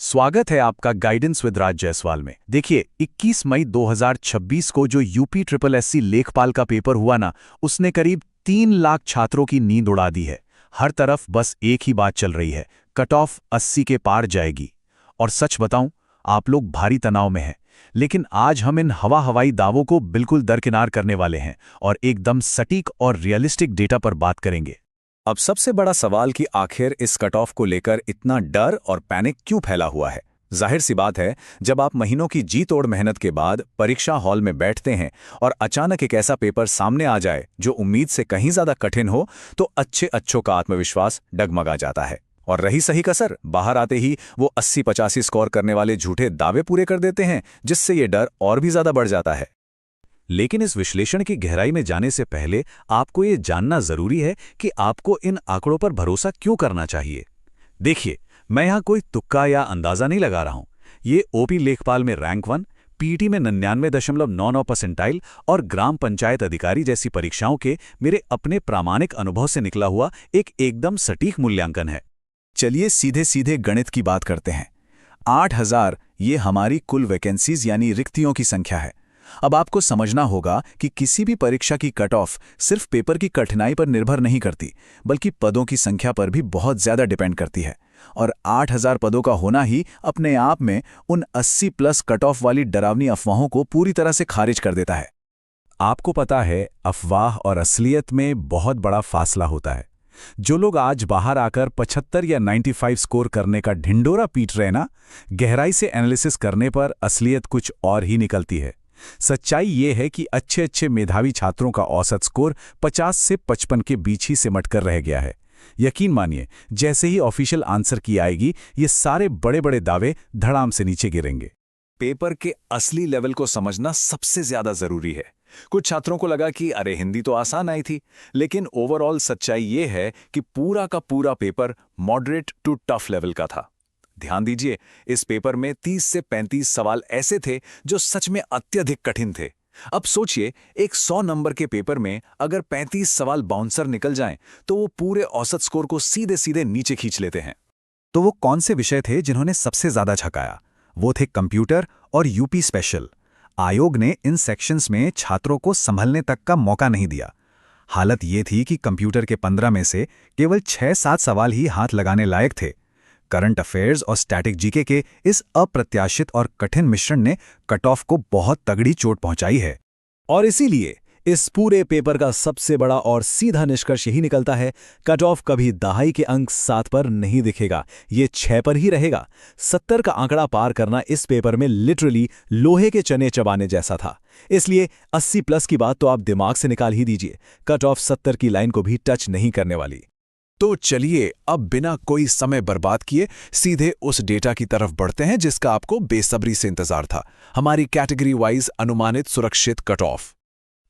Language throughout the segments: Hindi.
स्वागत है आपका गाइडेंस विद राज जायसवाल में। देखिए 21 मई 2026 को जो यूपी ट्रिपल एससी लेखपाल का पेपर हुआ ना, उसने करीब 3 लाख छात्रों की नींद उड़ा दी है। हर तरफ बस एक ही बात चल रही है, कट ऑफ 80 के पार जाएगी। और सच बताऊं, आप लोग भारी तनाव में हैं, लेकिन आज हम इन हवाई दावों को बिल्कुल दरकिनार करने वाले हैं और एकदम सटीक और रियलिस्टिक डेटा पर बात करेंगे। अब सबसे बड़ा सवाल कि आखिर इस कट ऑफ को लेकर इतना डर और पैनिक क्यों फैला हुआ है। जाहिर सी बात है, जब आप महीनों की जी तोड़ मेहनत के बाद परीक्षा हॉल में बैठते हैं और अचानक एक ऐसा पेपर सामने आ जाए जो उम्मीद से कहीं ज्यादा कठिन हो, तो अच्छों का आत्मविश्वास डगमगा जाता है। और रही सही कसर, बाहर आते ही वो 80-85 स्कोर करने वाले झूठे दावे पूरे कर देते हैं, जिससे ये डर और भी ज्यादा बढ़ जाता है। लेकिन इस विश्लेषण की गहराई में जाने से पहले आपको ये जानना जरूरी है कि आपको इन आंकड़ों पर भरोसा क्यों करना चाहिए। देखिए, मैं यहां कोई तुक्का या अंदाजा नहीं लगा रहा हूं। ये ओपी लेखपाल में रैंक 1, पीटी में 99.99 परसेंटाइल और ग्राम पंचायत अधिकारी जैसी परीक्षाओं के मेरे अपने प्रामाणिक अनुभव से निकला हुआ एक एकदम सटीक मूल्यांकन है। चलिए सीधे सीधे गणित की बात करते हैं। 8000 ये हमारी कुल वैकेंसीज यानी रिक्तियों की संख्या है। अब आपको समझना होगा कि किसी भी परीक्षा की कट ऑफ सिर्फ पेपर की कठिनाई पर निर्भर नहीं करती, बल्कि पदों की संख्या पर भी बहुत ज्यादा डिपेंड करती है। और 8000 पदों का होना ही अपने आप में उन 80+ कट ऑफ वाली डरावनी अफवाहों को पूरी तरह से खारिज कर देता है। आपको पता है, अफवाह और असलियत में बहुत बड़ा फासला होता है। जो लोग आज बाहर आकर 75 या 95 स्कोर करने का ढिंडोरा पीट रहे ना, गहराई से एनालिसिस करने पर असलियत कुछ और ही निकलती है। सच्चाई ये है कि अच्छे मेधावी छात्रों का औसत स्कोर 50 से 55 के बीच ही सिमट कर रह गया है। यकीन मानिए, जैसे ही ऑफिशियल आंसर की आएगी, ये सारे बड़े दावे धड़ाम से नीचे गिरेंगे। पेपर के असली लेवल को समझना सबसे ज्यादा जरूरी है। कुछ छात्रों को लगा कि अरे हिंदी तो आसान आई थी, लेकिन ओवरऑल सच्चाई ये है कि पूरा का पूरा paper moderate to tough level का था। ध्यान दीजिए, इस पेपर में 30 से 35 सवाल ऐसे थे जो सच में अत्यधिक कठिन थे। अब सोचिए, एक 100 नंबर के पेपर में अगर 35 सवाल बाउंसर निकल जाएं, तो वो पूरे औसत स्कोर को सीधे सीधे नीचे खींच लेते हैं। तो वो कौन से विषय थे जिन्होंने सबसे ज्यादा झकाया? वो थे कंप्यूटर और यूपी स्पेशल। आयोग ने इन सेक्शंस में छात्रों को संभलने तक का मौका नहीं दिया। हालत ये थी कि कंप्यूटर के 15 में से केवल 6-7 सवाल ही हाथ लगाने लायक थे। करंट अफेयर्स और स्टैटिक जीके के इस अप्रत्याशित और कठिन मिश्रण ने कट ऑफ को बहुत तगड़ी चोट पहुंचाई है। और इसीलिए इस पूरे पेपर का सबसे बड़ा और सीधा निष्कर्ष यही निकलता है, कट ऑफ कभी दहाई के अंक 7 पर नहीं दिखेगा, ये 6 पर ही रहेगा। 70 का आंकड़ा पार करना इस पेपर में लिटरली लोहे के चने चबाने जैसा था। इसलिए 80+ की बात तो आप दिमाग से निकाल ही दीजिए। कट ऑफ 70 की लाइन को भी टच नहीं करने वाली। तो चलिए अब बिना कोई समय बर्बाद किए सीधे उस डेटा की तरफ बढ़ते हैं जिसका आपको बेसब्री से इंतजार था, हमारी कैटेगरी वाइज अनुमानित सुरक्षित कट ऑफ।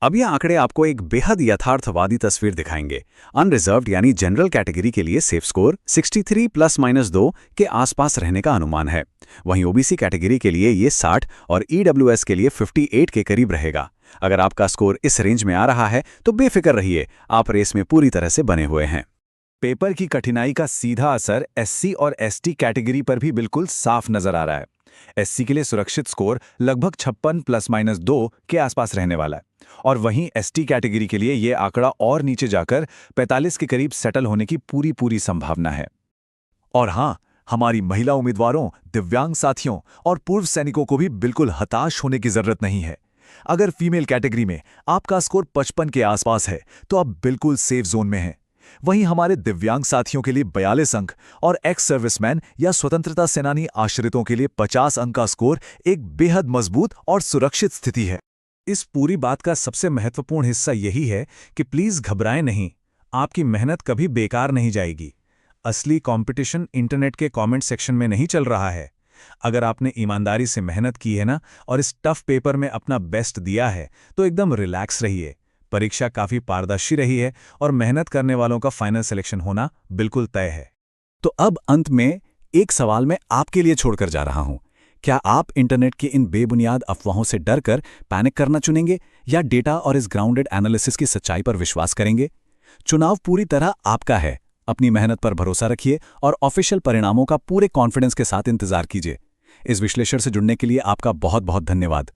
अब ये आंकड़े आपको एक बेहद यथार्थवादी तस्वीर दिखाएंगे। अनरिजर्व्ड यानी जनरल कैटेगरी के लिए सेफ स्कोर 63 +-2 के आसपास रहने का अनुमान है। वहीं ओबीसी कैटेगरी के लिए ये 60 और ईडब्ल्यूएस के लिए 58 के करीब रहेगा। अगर आपका स्कोर इस रेंज में आ रहा है तो बेफिक्र रहिए, आप रेस में पूरी तरह से बने हुए हैं। पेपर की कठिनाई का सीधा असर एससी और एसटी कैटेगरी पर भी बिल्कुल साफ नजर आ रहा है। एससी के लिए सुरक्षित स्कोर लगभग 56 +-2 के आसपास रहने वाला है, और वहीं एसटी कैटेगरी के लिए यह आंकड़ा और नीचे जाकर 45 के करीब सेटल होने की पूरी संभावना है। और हां, हमारी महिला उम्मीदवारों, दिव्यांग साथियों और पूर्व सैनिकों को भी बिल्कुल हताश होने की जरूरत नहीं है। अगर फीमेल कैटेगरी में आपका स्कोर 55 के आसपास है तो आप बिल्कुल सेफ जोन में हैं। वहीं हमारे दिव्यांग साथियों के लिए 42 अंक और एक्स सर्विसमैन या स्वतंत्रता सेनानी आश्रितों के लिए 50 अंक का स्कोर एक बेहद मजबूत और सुरक्षित स्थिति है। इस पूरी बात का सबसे महत्वपूर्ण हिस्सा यही है कि प्लीज घबराएं नहीं, आपकी मेहनत कभी बेकार नहीं जाएगी। असली कंपटीशन इंटरनेट के कमेंट सेक्शन में नहीं चल रहा है। अगर आपने ईमानदारी से मेहनत की है ना और इस टफ पेपर में अपना बेस्ट दिया है, तो एकदम रिलैक्स रहिए। परीक्षा काफी पारदर्शी रही है और मेहनत करने वालों का फाइनल सिलेक्शन होना बिल्कुल तय है। तो अब अंत में एक सवाल मैं आपके लिए छोड़कर जा रहा हूं। क्या आप इंटरनेट की इन बेबुनियाद अफवाहों से डरकर पैनिक करना चुनेंगे या डेटा और इस ग्राउंडेड एनालिसिस की सच्चाई पर विश्वास करेंगे? चुनाव पूरी तरह आपका है। अपनी मेहनत पर भरोसा रखिए और ऑफिशियल परिणामों का पूरे कॉन्फिडेंस के साथ इंतजार कीजिए। इस विश्लेषण से जुड़ने के लिए आपका बहुत बहुत धन्यवाद।